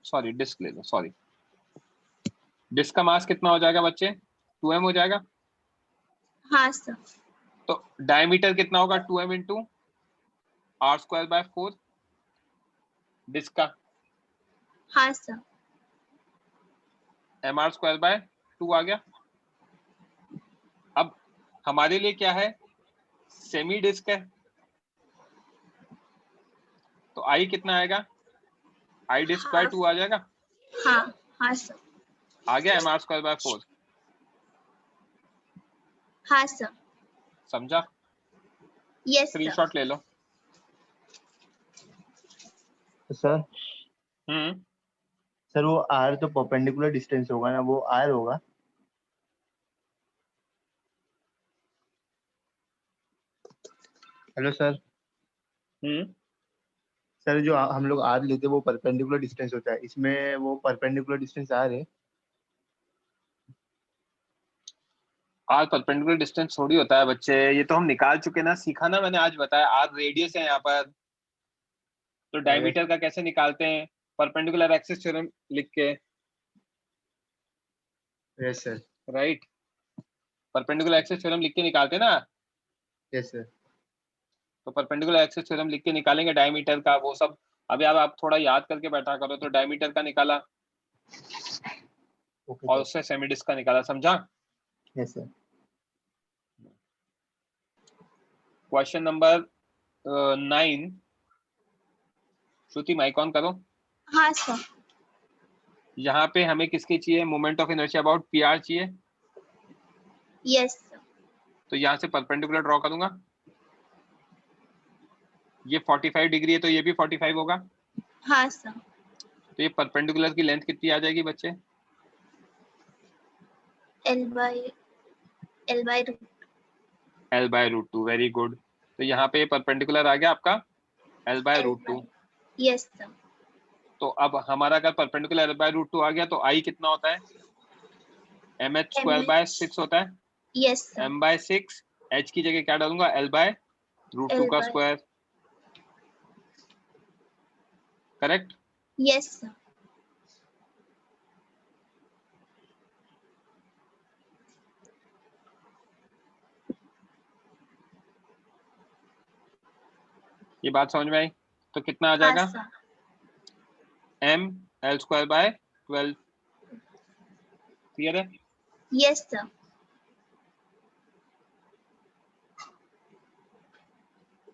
सॉरी, डिस्क ले लो, सॉरी। डिस्क का मास कितना हो जाएगा बच्चे? 2m हो जाएगा। हाँ सर। तो डायमीटर कितना होगा? 2m into r² bye 4। Disc का हाँ सर। mr²/2 आ गया। अब हमारे लिए क्या है, सेमी डिस्क है, तो आई कितना आएगा, आई डिस्क बाय 2 आ जाएगा। हाँ हाँ सर। आ गया mr²/4। हाँ सर। समझा? Yes sir. स्क्रीनशॉट ले लो। सर हम्म, सर वो आर तो परपेंडिकुलर डिस्टेंस होगा ना, वो आर होगा। Hello sir. सर जो हम लोग आर लेते हैं वो परपेंडिकुलर डिस्टेंस होता है, इसमें वो परपेंडिकुलर डिस्टेंस आर है। आर परपेंडिकुलर डिस्टेंस थोड़ी होता है बच्चे, ये तो हम निकाल चुके ना, सीखा ना मैंने आज बताया। आर रेडियस है यहाँ पर, तो डायमीटर का कैसे निकालते हैं, परपेंडिकुलर एक्सिस थ्योरम लिख के। Yes sir. Right, perpendicular axis theorem लिख के निकालते हैं ना। Yes sir. तो परपेंडिकुलर एक्सिस थ्योरम लिख के निकालेंगे डायमीटर का, वो सब अब यार आप थोड़ा याद करके बैठा करो। तो डायमीटर का निकाला ओके और सर। उससे सेमीडिस्क का निकाला, समझा? Yes sir. Question number 9। Shruti mic on करो। हाँ सर। यहाँ पे हमें किसकी चाहिए, moment of inertia about PR चाहिए। Yes sir. तो यहाँ से परपेंडिकुलर ड्रॉ करूंगा, ये 45 डिग्री है तो ये भी 45 होगा। हाँ सर। तो ये परपेंडिकुलर की लेंथ कितनी आ जाएगी बच्चे, L/√2। L/√2। Very good. तो यहाँ पे परपेंडिकुलर आ गया आपका L/√2। Yes sir. तो अब हमारा अगर परपेंडिकुलर L/√2 आ गया तो आई कितना होता है, mh²/6 होता है। Yes sir. m/6, h की जगह क्या डालूंगा, L/√2 का स्क्वायर। करेक्ट? Yes sir. ये बात समझ में आई? तो कितना आ हाँ जाएगा, सर। m L²/12। क्लियर है? Yes sir.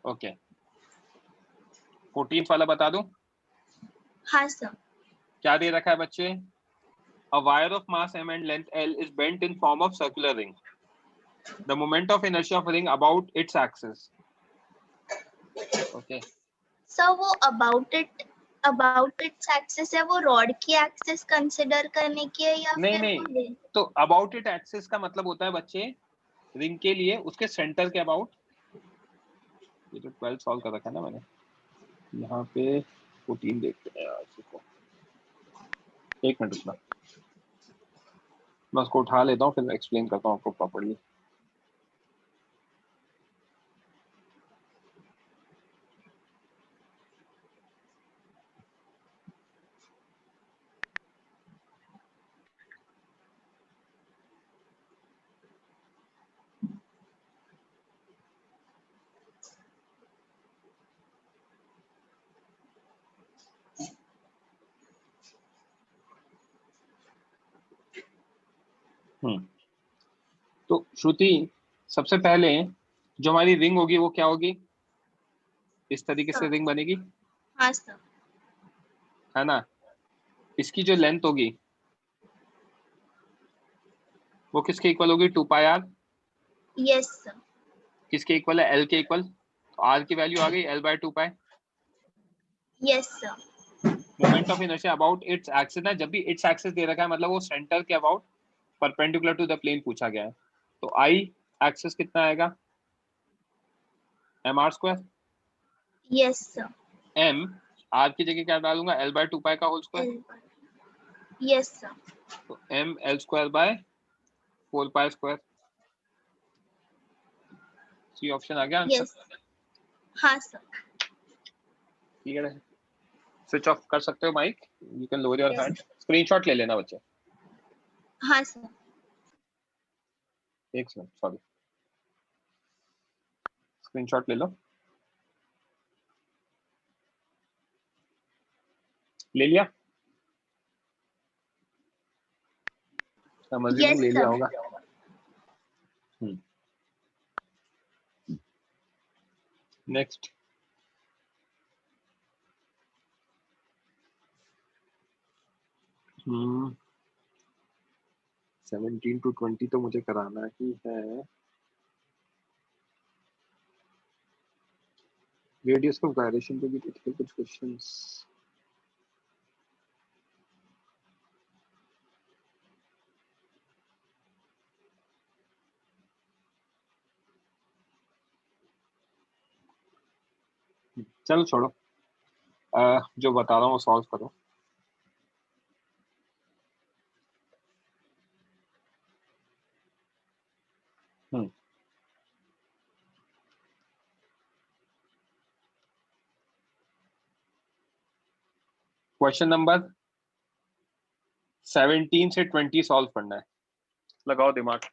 ओके। 14th वाला बता दूं हाँ सर। क्या दे रखा है बच्चे, a wire of mass m and length L is bent in form of circular ring. The moment of inertia of ring about its axis. Okay. Sir वो about its axis है, वो रॉड की axis consider करने की है या नहीं फिर नहीं, तो अबाउट इट एक्सिस का मतलब होता है बच्चे रिंग के लिए उसके सेंटर के अबाउट। ये तो 12 सॉल्व कर रखा है ना मैंने, यहाँ पे 14 देखते हैं यार इसको। एक मिनट रुकना, मैं उसको उठा लेता हूँ फिर एक्सप्लेन करता हूँ आपको प्रॉपर्ली। तो श्रुति, सबसे पहले जो हमारी रिंग होगी वो क्या होगी, इस तरीके से रिंग बनेगी, हाँ सर। है ना। इसकी जो लेंथ होगी वो किसके इक्वल होगी, 2πr। Yes sir. किसके इक्वल है, L के इक्वल। तो R की वैल्यू आ गई L/2π। Yes sir. Moment of inertia about its axis ना, जब भी इट्स एक्सिस दे रखा है मतलब वो सेंटर के about perpendicular to the plane पूछा गया है। तो I एक्सिस कितना आएगा, mr²। Yes sir. m R की जगह क्या डालूंगा, L/2π का होल स्क्वायर। Yes sir. तो m L²/4π²। सी ऑप्शन आ गया आंसर। यस। हाँ सर। क्लियर है? स्विच ऑफ कर सकते हो mic, you can lower your Yes. Hand. Screenshot ले लेना बच्चे। हाँ सर। एक मिनट, सॉरी, स्क्रीनशॉट ले लो। ले लिया? समझ Yes, ले लिया sir. होगा। नेक्स्ट। हम्म 17 to 20 तो मुझे कराना ही है। रेडियस ऑफ गायरेशन पे भी थे कुछ क्वेश्चंस। चलो छोड़ो, जो बता रहा हूँ वो सॉल्व करो। क्वेश्चन नंबर 17 से 20 सॉल्व करना है। लगाओ दिमाग।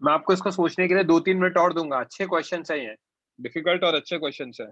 मैं आपको इसको सोचने के लिए 2-3 मिनट और दूंगा। अच्छे क्वेश्चन है ये, डिफिकल्ट और अच्छे क्वेश्चन है।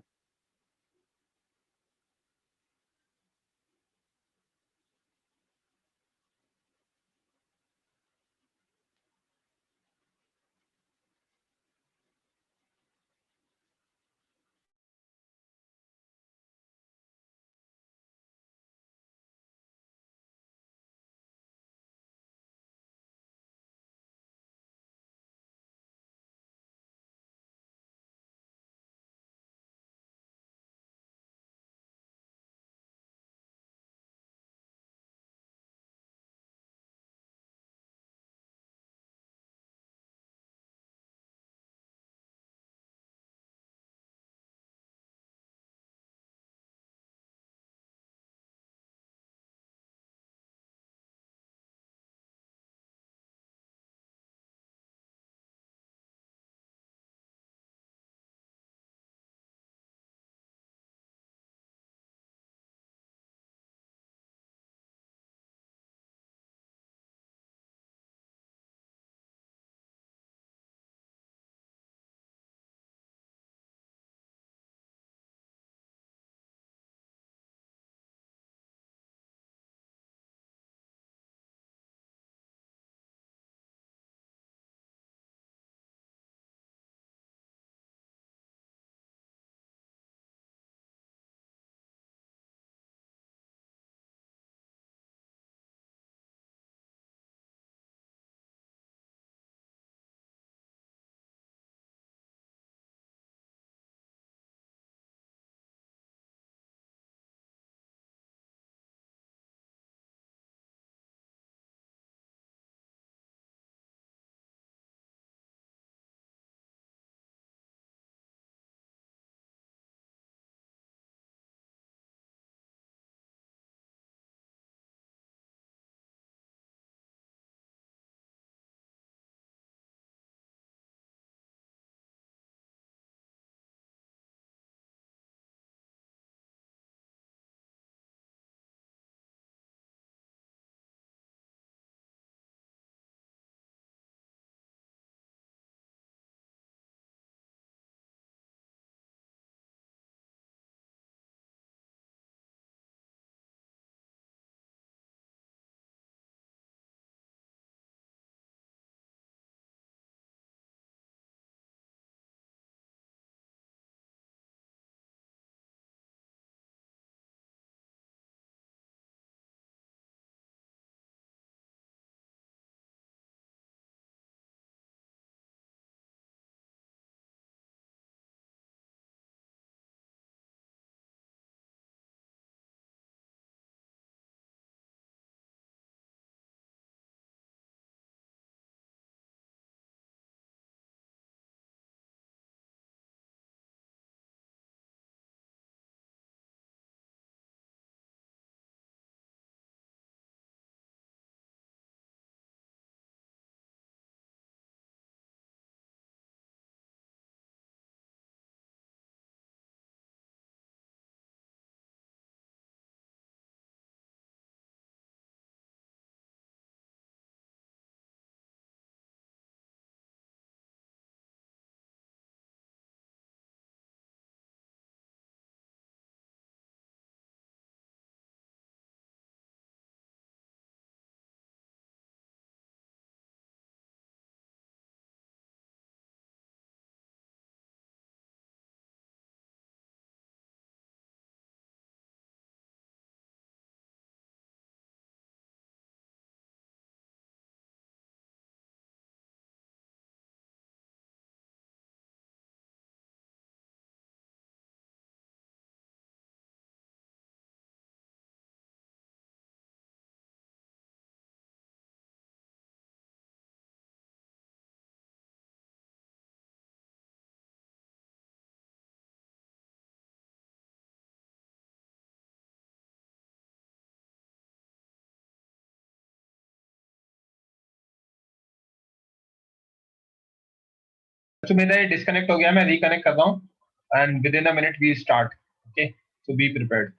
तो मेरा ये डिस्कनेक्ट हो गया, मैं रिकनेक्ट कर रहा हूँ and within a minute we start. Okay, so be prepared.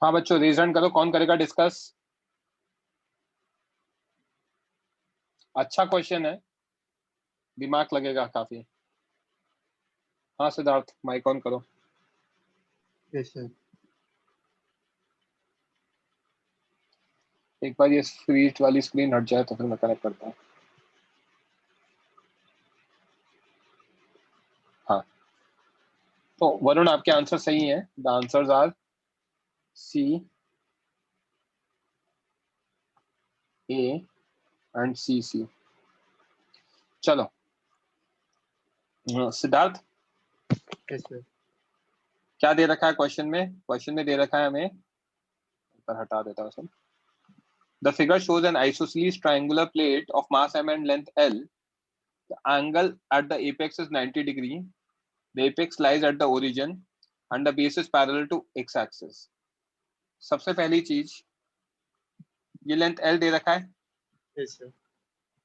हाँ बच्चों, रीजन करो, कौन करेगा डिस्कस? अच्छा क्वेश्चन है, दिमाग लगेगा काफी। हाँ सिद्धार्थ, माइक ऑन करो। Yes sir. एक बार ये फ्री वाली स्क्रीन हट जाए तो फिर मैं कनेक्ट करता हूँ। हाँ, तो वरुण आपके आंसर सही हैं। The answers are C, A and C. चलो सिद्धार्थ, यस सर। क्या दे रखा है क्वेश्चन में? क्वेश्चन में दे रखा है, हमें पर हटा देता हूँ सब। The figure shows an isosceles triangular plate of mass m and length L. The angle at the apex is 90 degree. The apex lies at the origin and the base is parallel to x-axis. सबसे पहली चीज, ये length L दे रखा है, yes sir.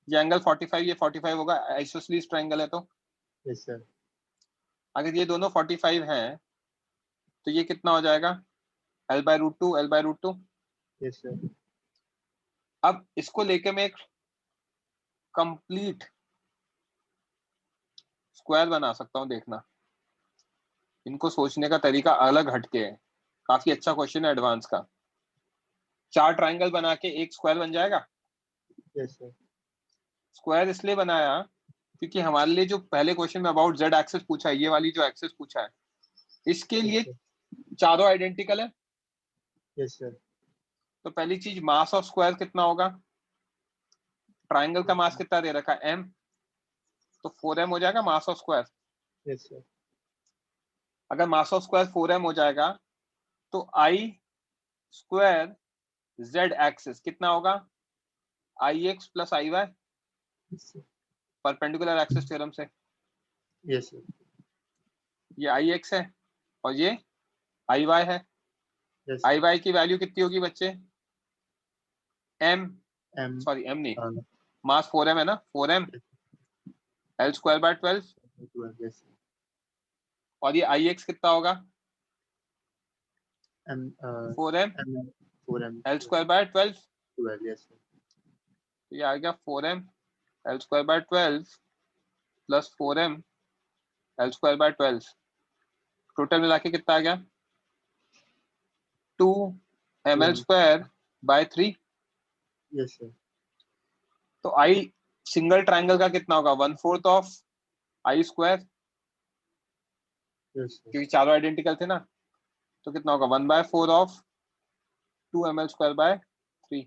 ये angle 45, ये 45 होगा, isosceles triangle है तो। Yes sir. अगर ये दोनों 45 हैं तो ये कितना हो जाएगा? L/√2, L/√2। Yes sir. अब इसको लेके मैं एक कंप्लीट स्क्वायर बना सकता हूँ, देखना इनको सोचने का तरीका अलग हटके है। काफी अच्छा क्वेश्चन है एडवांस का। 4 ट्रायंगल बना के एक स्क्वायर बन जाएगा। Yes sir. स्क्वायर इसलिए बनाया क्योंकि हमारे लिए जो पहले क्वेश्चन में अबाउट जेड एक्सिस पूछा है, ये वाली जो एक्सिस पूछा है, इसके लिए चारों आइडेंटिकल है। Yes sir. तो पहली चीज, मास ऑफ स्क्वायर कितना होगा? ट्रायंगल का मास कितना दे रखा है? m, तो 4m हो जाएगा mass of square. Yes sir. अगर मास ऑफ स्क्वायर 4m हो जाएगा तो i स्क्वायर z एक्सिस कितना होगा? ix प्लस आई वाई, परपेंडिकुलर एक्सिस थ्योरम से। Yes sir. ये ix है और ये iy है। यस iy की वैल्यू कितनी होगी बच्चे? m, एम सॉरी m नहीं, मास 4m है ना, 4m l square by 12। Yes और ये ix कितना होगा? M 4m M 4m l square by 12। 12। Yes sir. तो ये आ गया 4m l square by 12 plus 4m l square by 12। Total मिला के कितना आ गया? 2ml square by 3। Yes sir. तो i सिंगल ट्रायंगल का कितना होगा? 1/4 of i square, yes sir. क्योंकि चारों आइडेंटिकल थे ना। तो कितना होगा? 1/4 ऑफ 2ml स्क्वायर बाय 3।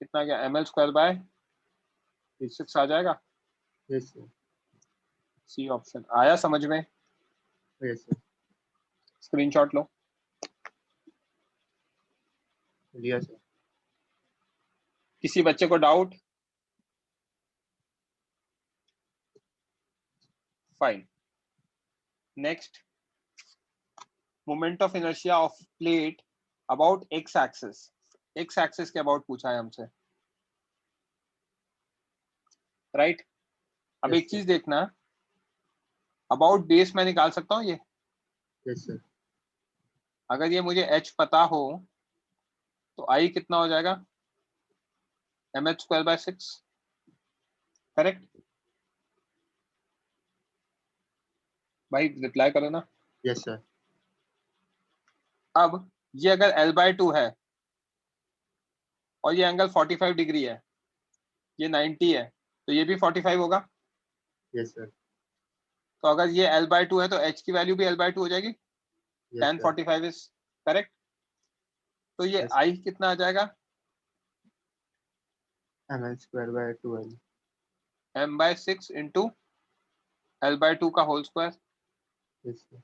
कितना आ गया? ml स्क्वायर बाय 6 आ जाएगा। Yes sir. सी ऑप्शन आया समझ में? Yes sir. स्क्रीनशॉट लो। लिया सर। किसी बच्चे को doubt? Fine. Next, moment of inertia of plate about x axis. X axis के अबाउट पूछा है हमसे, राइट? अब Yes, एक चीज देखना, अबाउट बेस मैं निकाल सकता हूँ ये। Yes sir. अगर ये मुझे h पता हो तो i कितना हो जाएगा? mh square by 6, correct? भाई रिप्लाई करो ना। Yes sir. अब ये अगर l/2 है और ये एंगल 45 डिग्री है, ये 90 है, तो ये भी 45 होगा। Yes sir. तो अगर ये l/2 है तो h की वैल्यू भी l/2 हो जाएगी। tan 45 is correct. तो ये Yes. i कितना आ जाएगा? ml square by 2l. m/6 into l/2 का whole square Yes sir.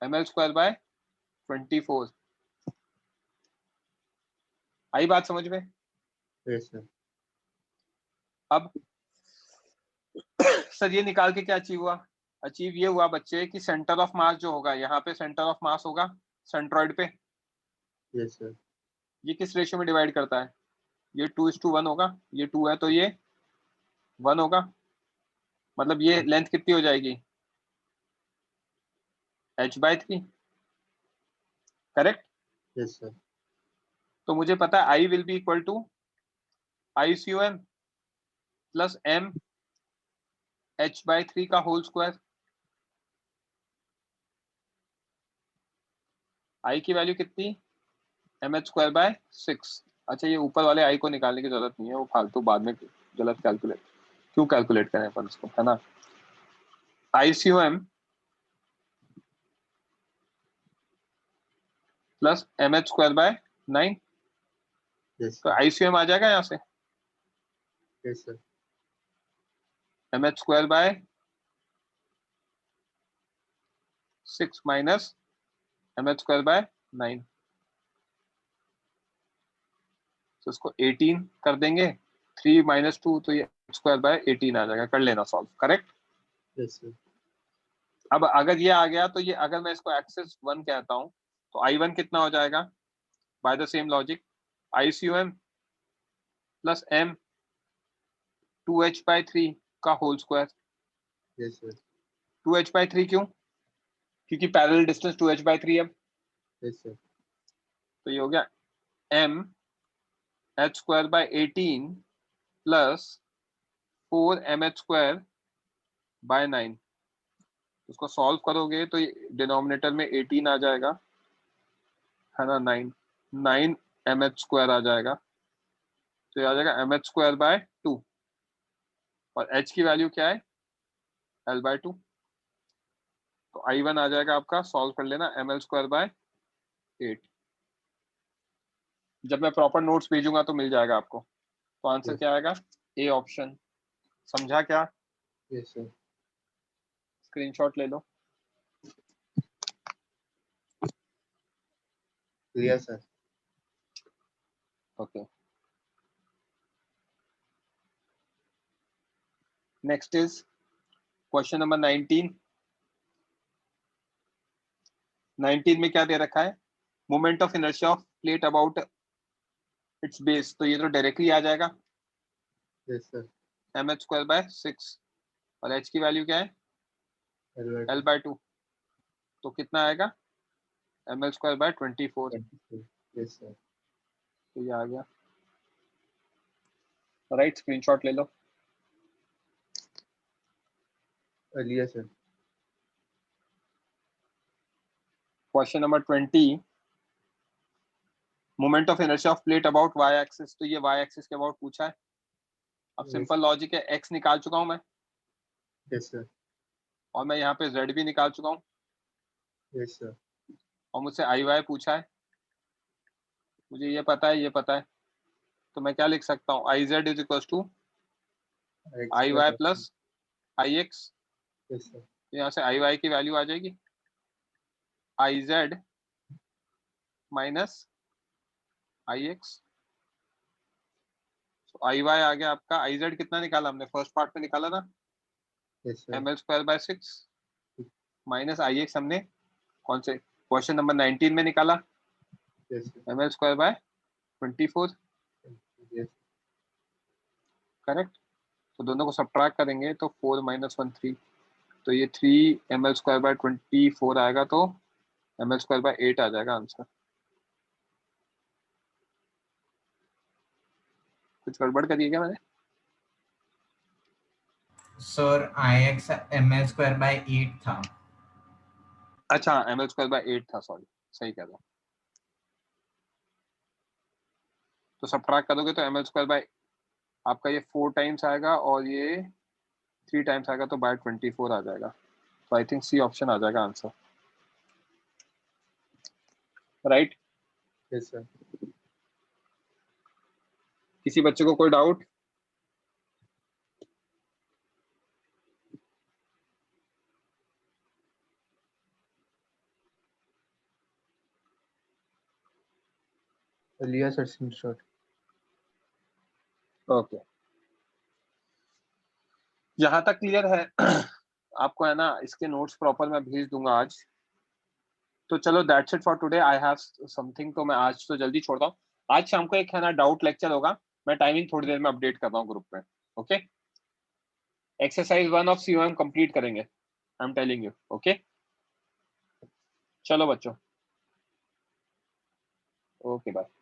ml square by 24। आई बात समझ में? Yes sir. अब सर ये निकाल के क्या अचीव हुआ? अचीव ये हुआ बच्चे कि सेंटर ऑफ मास जो होगा यहाँ पे सेंटर ऑफ मास होगा सेंट्रॉइड पे। Yes sir. ये किस रेशियो में डिवाइड करता है? ये 2:1 होगा, ये 2 है तो ये 1 होगा, मतलब ये लेंथ कितनी हो जाएगी? h/3, correct? Yes sir. तो मुझे पता है I will be equal to ICOM plus m h/3 का होल स्क्वायर। I की वैल्यू कितनी? mh square by 6। अच्छा ये ऊपर वाले I को निकालने की जरूरत नहीं है, वो फालतू बाद में गलत कैलकुलेट क्यों कैलकुलेट करें अपन इसको, है ना? ICOM plus mh square bye 9, Yes तो sir. ICOM आ जाएगा यहाँ से Yes sir. mh square by 6 minus mh square bye 9, तो इसको 18 कर देंगे, 3 - 2 तो ये स्क्वायर बाय 18 आ जाएगा। कर लेना सॉल्व, करेक्ट? Yes sir. अब अगर ये आ गया तो ये अगर मैं इसको एक्सेस 1 कहता हूँ तो I1 कितना हो जाएगा? By the same logic ICOM plus m 2h/3 का whole square. Yes sir. 2h/3 क्यों? क्योंकि पैरेलल डिस्टेंस 2h/3 है। Yes sir. तो ये हो गया m h square bye 18 plus 4mh square by 9। उसको सॉल्व करोगे तो डिनोमिनेटर में 18 आ जाएगा, है ना? 9 mh स्क्वायर आ जाएगा, तो ये आ जाएगा mh स्क्वायर बाय 2 और h की वैल्यू क्या है? l/2। तो I1 आ जाएगा आपका, सॉल्व कर लेना, ml स्क्वायर बाय 8। जब मैं प्रॉपर नोट्स भेजूंगा तो मिल जाएगा आपको। तो आंसर Yes. क्या आएगा? A option. समझा क्या? Yes sir. स्क्रीनशॉट ले लो। Clear sir. Okay, next is question number 19। 19 में क्या दे रखा है? Moment of inertia of plate about it's base, तो ये तो डायरेक्टली आ जाएगा Yes sir. mh square by 6 और h की वैल्यू क्या है? l/2, तो कितना आएगा? ml square by 24। 24. Yes sir. तो ये आ गया, राइट? स्क्रीनशॉट ले लो। Earlier sir. Question number 20, moment of inertia of plate about Y axis, तो ये वाई एक्सिस के अबाउट पूछा है। अब Yes. सिंपल लॉजिक है, x निकाल चुका हूं मैं Yes sir. और मैं यहाँ पे z भी निकाल चुका हूँ Yes sir. और मुझसे आई वाई पूछा है। मुझे ये पता है, ये पता है, तो मैं क्या लिख सकता हूँ? I Z is equal to I Y plus I X. Yes sir. यहाँ से आई वाई की वैल्यू आ जाएगी I Z minus I X. I Y आ गया आपका, आई जेड कितना निकाला हमने? फर्स्ट पार्ट में निकाला था Yes sir. ml square by 6 minus I x हमने कौन से क्वेश्चन नंबर 19 में निकाला? Yes sir. ml square by 24, Yes. Correct? तो दोनों को सब्ट्रैक्ट करेंगे तो 4 - 1 3, तो ये 3 ml स्क्वायर बाय 24 आएगा, तो ml स्क्वायर बाय 8 आ जाएगा आंसर। कुछ गड़बड़ करिए क्या मैंने? Sir IX ml square bye 8 था। अच्छा, ml स्क्वायर बाय 8 था, सॉरी, सही कह रहा। तो सब्ट्रैक्ट करोगे तो ml स्क्वायर बाय आपका ये 4 टाइम्स आएगा और ये 3 टाइम्स आएगा, तो बाय 24 आ जाएगा। तो आई थिंक सी ऑप्शन आ जाएगा आंसर, राइट? Yes sir. किसी बच्चे को कोई डाउट? लिया सर स्क्रीनशॉट। ओके, यहाँ तक क्लियर है? आपको है ना इसके नोट्स प्रॉपर मैं भेज दूंगा आज। तो चलो that's it for today. I have something, तो मैं आज तो जल्दी छोड़ता हूँ। आज शाम को एक है ना डाउट लेक्चर होगा, मैं टाइमिंग थोड़ी देर में अपडेट कर रहा हूँ ग्रुप में। Okay, exercise 1 of COM complete करेंगे, I am telling you. Okay, चलो बच्चों, ओके बाय।